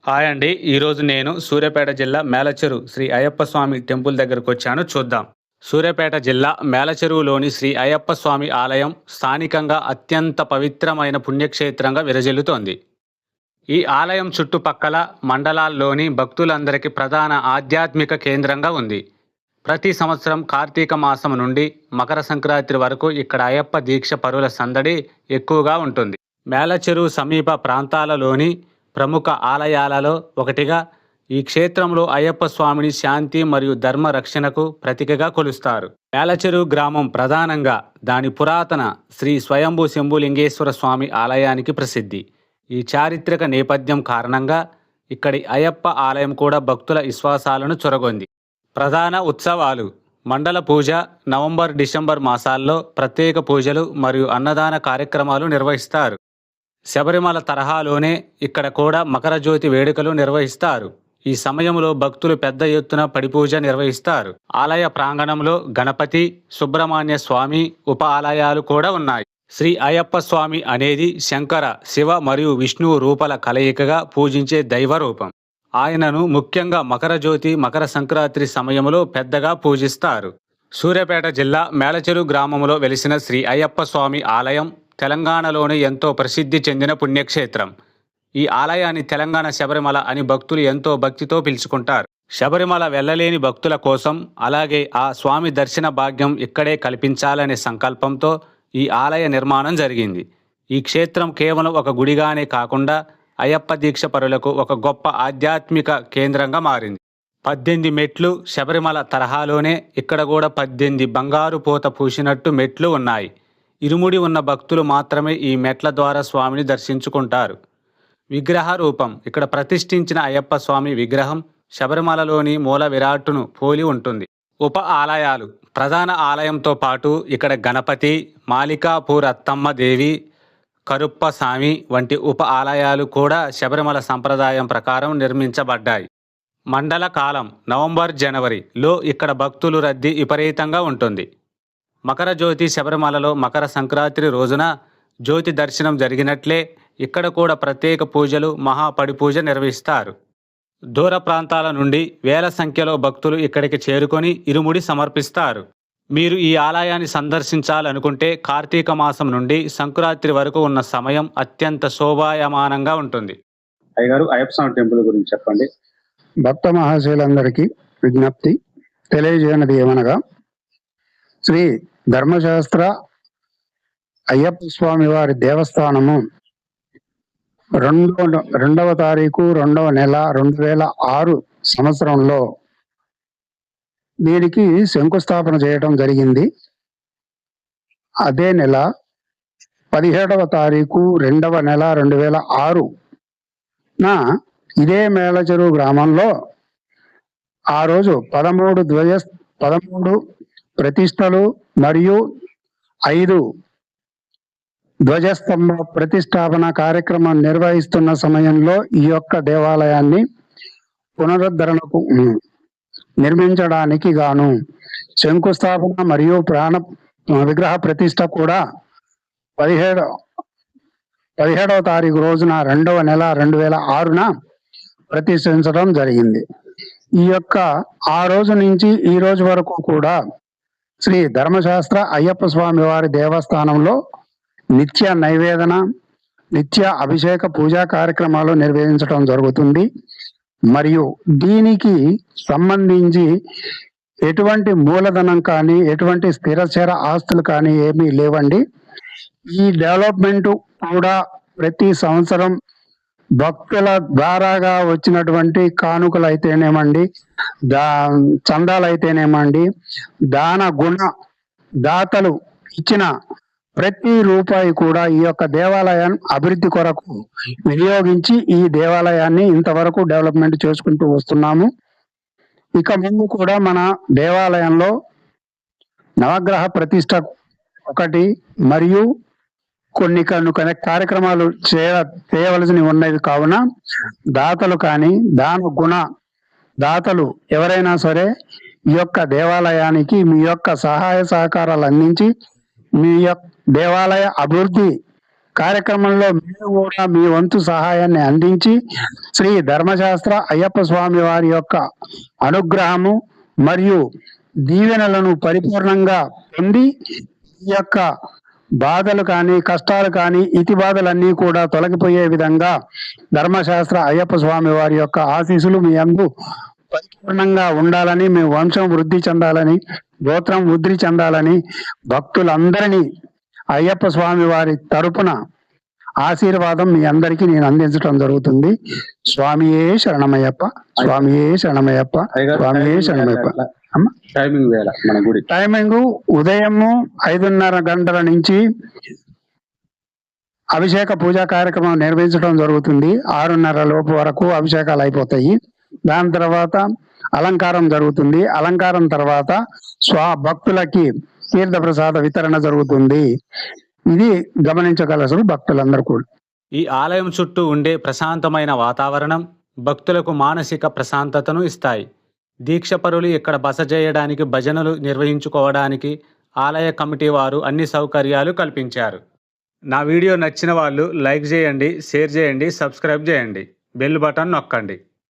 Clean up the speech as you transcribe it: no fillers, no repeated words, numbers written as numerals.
Hi అండి. ఈరోజు నేను సూర్యాపేట జిల్లా మేలచెరు శ్రీ అయ్యప్ప స్వామి టెంపుల్ దగ్గరకొచ్చాను చూద్దాం. సూర్యాపేట జిల్లా మేలచెరువులోని శ్రీ అయ్యప్ప స్వామి ఆలయం స్థానికంగా అత్యంత పవిత్రమైన పుణ్యక్షేత్రంగా విరజిల్లుతోంది. ఈ ఆలయం చుట్టుపక్కల మండలాల్లోని భక్తులందరికీ ప్రధాన ఆధ్యాత్మిక కేంద్రంగా ఉంది. ప్రతి సంవత్సరం కార్తీక మాసం నుండి మకర సంక్రాంతి వరకు ఇక్కడ అయ్యప్ప దీక్ష పరుల సందడి ఎక్కువగా ఉంటుంది. మేలచెరువు సమీప ప్రాంతాలలోని ప్రముఖ ఆలయాలలో ఒకటిగా ఈ క్షేత్రంలో అయ్యప్ప స్వామిని శాంతి మరియు ధర్మ రక్షణకు ప్రతీకగా కొలుస్తారు. మేలచెరువు గ్రామం ప్రధానంగా దాని పురాతన శ్రీ స్వయంభూ శంభులింగేశ్వర స్వామి ఆలయానికి ప్రసిద్ధి. ఈ చారిత్రక నేపథ్యం కారణంగా ఇక్కడి అయ్యప్ప ఆలయం కూడా భక్తుల విశ్వాసాలను చొరగొంది. ప్రధాన ఉత్సవాలు: మండల పూజ నవంబర్, డిసెంబర్ మాసాల్లో ప్రత్యేక పూజలు మరియు అన్నదాన కార్యక్రమాలు నిర్వహిస్తారు. శబరిమల తరహాలోనే ఇక్కడ కూడా మకర జ్యోతి వేడుకలు నిర్వహిస్తారు. ఈ సమయంలో భక్తులు పెద్ద ఎత్తున పడిపూజ నిర్వహిస్తారు. ఆలయ ప్రాంగణంలో గణపతి, సుబ్రహ్మణ్య స్వామి ఉప ఆలయాలు కూడా ఉన్నాయి. శ్రీ అయ్యప్ప స్వామి అనేది శంకర, శివ మరియు విష్ణువు రూపాల కలయికగా పూజించే దైవ రూపం. ఆయనను ముఖ్యంగా మకర జ్యోతి, మకర సంక్రాంతి సమయంలో పెద్దగా పూజిస్తారు. సూర్యాపేట జిల్లా మేలచెరువు గ్రామంలో వెలిసిన శ్రీ అయ్యప్ప స్వామి ఆలయం తెలంగాణలోని ఎంతో ప్రసిద్ధి చెందిన పుణ్యక్షేత్రం. ఈ ఆలయాన్ని తెలంగాణ శబరిమల అని భక్తులు ఎంతో భక్తితో పిలుచుకుంటారు. శబరిమల వెళ్ళలేని భక్తుల కోసం, అలాగే ఆ స్వామి దర్శన భాగ్యం ఇక్కడే కల్పించాలనే సంకల్పంతో ఈ ఆలయ నిర్మాణం జరిగింది. ఈ క్షేత్రం కేవలం ఒక గుడిగానే కాకుండా అయ్యప్ప దీక్ష పరులకు ఒక గొప్ప ఆధ్యాత్మిక కేంద్రంగా మారింది. 18 మెట్లు శబరిమల తరహాలోనే ఇక్కడ కూడా 18 బంగారు పూత పూసినట్టు మెట్లు ఉన్నాయి. ఇరుముడి ఉన్న భక్తులు మాత్రమే ఈ మెట్ల ద్వారా స్వామిని దర్శించుకుంటారు. విగ్రహ రూపం: ఇక్కడ ప్రతిష్ఠించిన అయ్యప్ప స్వామి విగ్రహం శబరిమలలోని మూల విరాట్టును పోలి ఉంటుంది. ఉప ఆలయాలు: ప్రధాన ఆలయంతో పాటు ఇక్కడ గణపతి, మాలికాపూర్ అత్తమ్మ దేవి, కరుప్ప స్వామి వంటి ఉప ఆలయాలు కూడా శబరిమల సంప్రదాయం ప్రకారం నిర్మించబడ్డాయి. మండల కాలం నవంబర్, జనవరిలో ఇక్కడ భక్తులు రద్దీ విపరీతంగా ఉంటుంది. మకర జ్యోతి: శబరిమలలో మకర సంక్రాంతి రోజున జ్యోతి దర్శనం జరిగినట్లే ఇక్కడ కూడా ప్రత్యేక పూజలు, మహాపడిపూజ నిర్వహిస్తారు. దూర ప్రాంతాల నుండి వేల సంఖ్యలో భక్తులు ఇక్కడికి చేరుకొని ఇరుముడి సమర్పిస్తారు. మీరు ఈ ఆలయాన్ని సందర్శించాలనుకుంటే కార్తీక మాసం నుండి సంక్రాంతి వరకు ఉన్న సమయం అత్యంత శోభాయమానంగా ఉంటుంది. అయ్యగారు, అయ్యప్ప స్వామి టెంపుల్ గురించి చెప్పండి. భక్త మహాశయులందరికీ విజ్ఞప్తి తెలియజేయనది ఏమనగా, శ్రీ ధర్మశాస్త్ర అయ్యప్ప స్వామి వారి దేవస్థానము 2వ తారీఖు 2వ నెల 2006 సంవత్సరంలో దీనికి శంకుస్థాపన చేయడం జరిగింది. అదే నెల 17వ తారీఖు 2వ నెల 2006 ఇదే మేలచెరువు గ్రామంలో ఆ రోజు 13 ప్రతిష్టలు మరియు 5 ధ్వజస్తంభ ప్రతిష్టాపన కార్యక్రమం నిర్వహిస్తున్న సమయంలో ఈ యొక్క దేవాలయాన్ని పునరుద్ధరణకు నిర్మించడానికి గాను శంకుస్థాపన మరియు విగ్రహ ప్రతిష్ట కూడా 17వ తారీఖు రోజున 2వ నెల 2006 ప్రతిష్ఠించడం జరిగింది. ఈ యొక్క ఆ రోజు నుంచి ఈ రోజు వరకు కూడా శ్రీ ధర్మశాస్త్ర అయ్యప్ప స్వామి వారి దేవస్థానంలో నిత్య నైవేదన, నిత్య అభిషేక పూజా కార్యక్రమాలు నిర్వహించడం జరుగుతుంది. మరియు దీనికి సంబంధించి ఎటువంటి మూలధనం కానీ, ఎటువంటి స్థిరచర ఆస్తులు కానీ ఏమీ లేవండి. ఈ డెవలప్మెంట్ కూడా ప్రతి సంవత్సరం భక్తుల ద్వారాగా వచ్చినటువంటి కానుకలు అయితేనేమండి, చందాలు అయితేనేమండి, దాన గుణ దాతలు ఇచ్చిన ప్రతి రూపాయి కూడా ఈ యొక్క దేవాలయం అభివృద్ధి కొరకు వినియోగించి ఈ దేవాలయాన్ని ఇంతవరకు డెవలప్మెంట్ చేసుకుంటూ వస్తున్నాము. ఇక ముందు కూడా మన దేవాలయంలో నవగ్రహ ప్రతిష్ట ఒకటి మరియు కొన్ని కార్యక్రమాలు చేయవలసినవి ఉన్నవి కావున దాతలు కానీ, దాన గుణ దాతలు ఎవరైనా సరే ఈ యొక్క దేవాలయానికి మీ యొక్క సహాయ సహకారాలు అందించి మీ యొక్క దేవాలయ అభివృద్ధి కార్యక్రమంలో మీరు కూడా మీ వంతు సహాయాన్ని అందించి శ్రీ ధర్మశాస్త్ర అయ్యప్ప స్వామి వారి యొక్క అనుగ్రహము మరియు దీవెనలను పరిపూర్ణంగా పొంది ఈ యొక్క బాధలు కానీ కష్టాలు కానీ ఇతి బాధలన్నీ కూడా తొలగిపోయే విధంగా ధర్మశాస్త్ర అయ్యప్ప స్వామి వారి యొక్క ఆశీస్సులు మీ అందు పరిపూర్ణంగా ఉండాలని, మీ వంశం వృద్ధి చెందాలని, గోత్రం వృద్ధి చెందాలని భక్తులందరినీ అయ్యప్ప స్వామి వారి తరపున ఆశీర్వాదం మీ అందరికీ నేను అందించడం జరుగుతుంది. స్వామియే శరణమయ్యప్ప, స్వామియే శరణమయ్యప్ప, అయ్యగారు స్వామియే శరణమయ్యప్ప. అమ్మ టైమింగ్ వేళ మన గుడి టైమింగ్ ఉదయము 5:30 గంటల నుంచి అభిషేక పూజా కార్యక్రమం నిర్వహించడం జరుగుతుంది. 6:30 లోపు వరకు అభిషేకాలు అయిపోతాయి. దాని తర్వాత అలంకారం జరుగుతుంది. అలంకారం తర్వాత భక్తులకి తీర్థ ప్రసాద వితరణ జరుగుతుంది. ఇది గమనించగలరు భక్తులందరూ కూడా. ఈ ఆలయం చుట్టూ ఉండే ప్రశాంతమైన వాతావరణం భక్తులకు మానసిక ప్రశాంతతను ఇస్తాయి. దీక్షపరులు ఇక్కడ బస చేయడానికి, భజనలు నిర్వహించుకోవడానికి ఆలయ కమిటీ వారు అన్ని సౌకర్యాలు కల్పించారు. నా వీడియో నచ్చిన వాళ్ళు లైక్ చేయండి, షేర్ చేయండి, సబ్స్క్రైబ్ చేయండి, బెల్ బటన్ నొక్కండి.